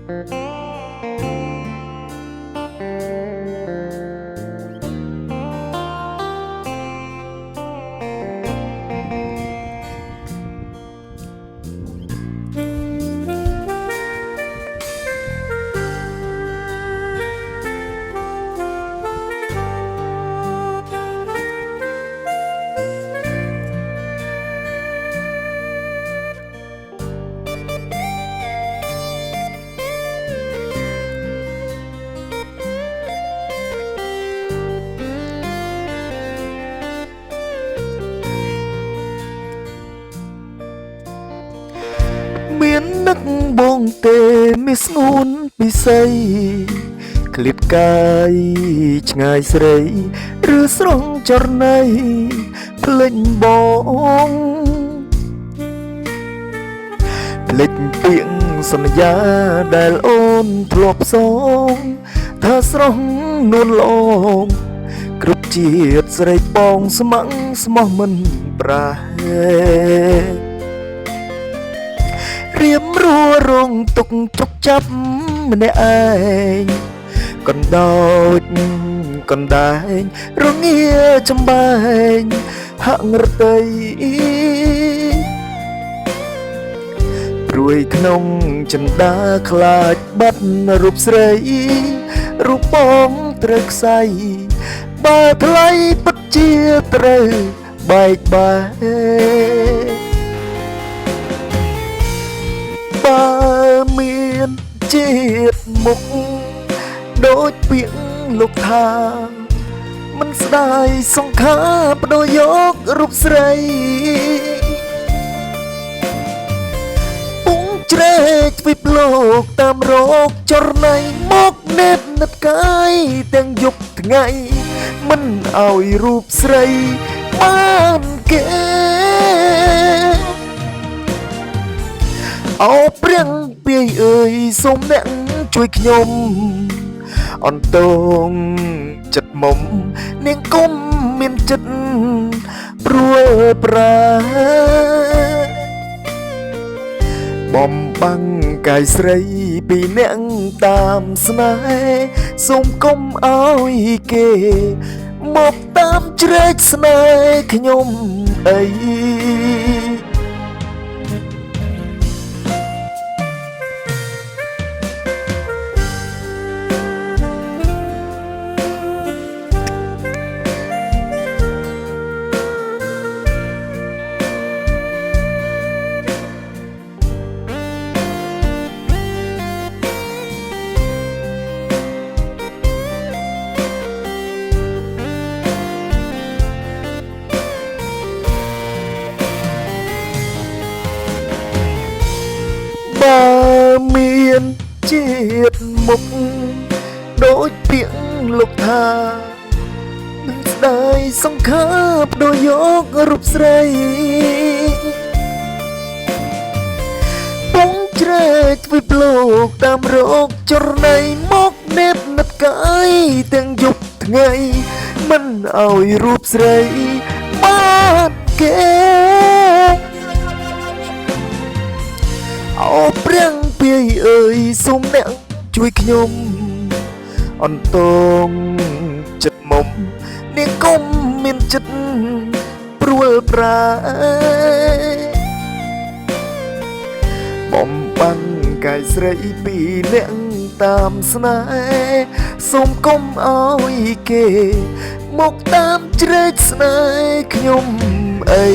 មាននឹកបងទេមានស្ងួនពិសីក្លៀតកាយឆ្ងាយស្រីឬស្រងចរណៃភ្លេចបងភ្លេចពាក្យសន្យាដែលអូនធ្លាប់សងថាស្រស់នួនល្អងគ្រប់ជាតិស្រីបងស្ម័គ្រស្មោះមិនប្រហែលរៀបរួរងទុកជុកចាប់ម្នាក់ឯងកណ្ដោចកណ្ដែងរងាចំបែងហាក់រតីព្រួយក្នុងចិន្តាខ្លាចបាត់រូបស្រីរូបបងត្រូវខ្សែបើថ្លៃពិតជាត្រូវបែកបាក់បើមានជាតិមុខដូចពាក្យលោកថាមិនស្ដាយសង្ខារបដូរយករូបស្រីពុងជ្រែកវិបលោកតាមរកចរណៃមកនេតនិតកាយទាំងយប់ថ្ងៃមិនឲ្យរូបស្រីបានគេអោព្រៀងពាយអើយសូមអ្នកជួយខ្ញុំអន្តងចិត្តមុំនាងគុំមានចិត្តព្រួយប្រាបំបាំងកាយស្រីពីអ្នកតាមស្នេហ៍សូមកុំឲ្យគេមកតាមជ្រែកស្នេហ៍ខ្ញុំអីបើមានជាតិមុខដូចពាក្យលោកថាមិនស្ដាយសង្ខារបដូរយករូបស្រីពុងជ្រែកវិបលោកតាមរកចរណៃមកនេតនិតកាយទាំងយប់ថ្ងៃមិនឲ្យរូបស្រីបានគេអោព្រៀងពាយអើយសូមអ្នកជួយខ្ញុំអន្តងចិត្តមុំនាងគុំមានចិត្តព្រួលប្រាបំបាំងកាយស្រីពីអ្នកតាមស្នេហ៍សូមកុំឲ្យគេមកតាមជ្រែកស្នេហ៍ខ្ញុំអី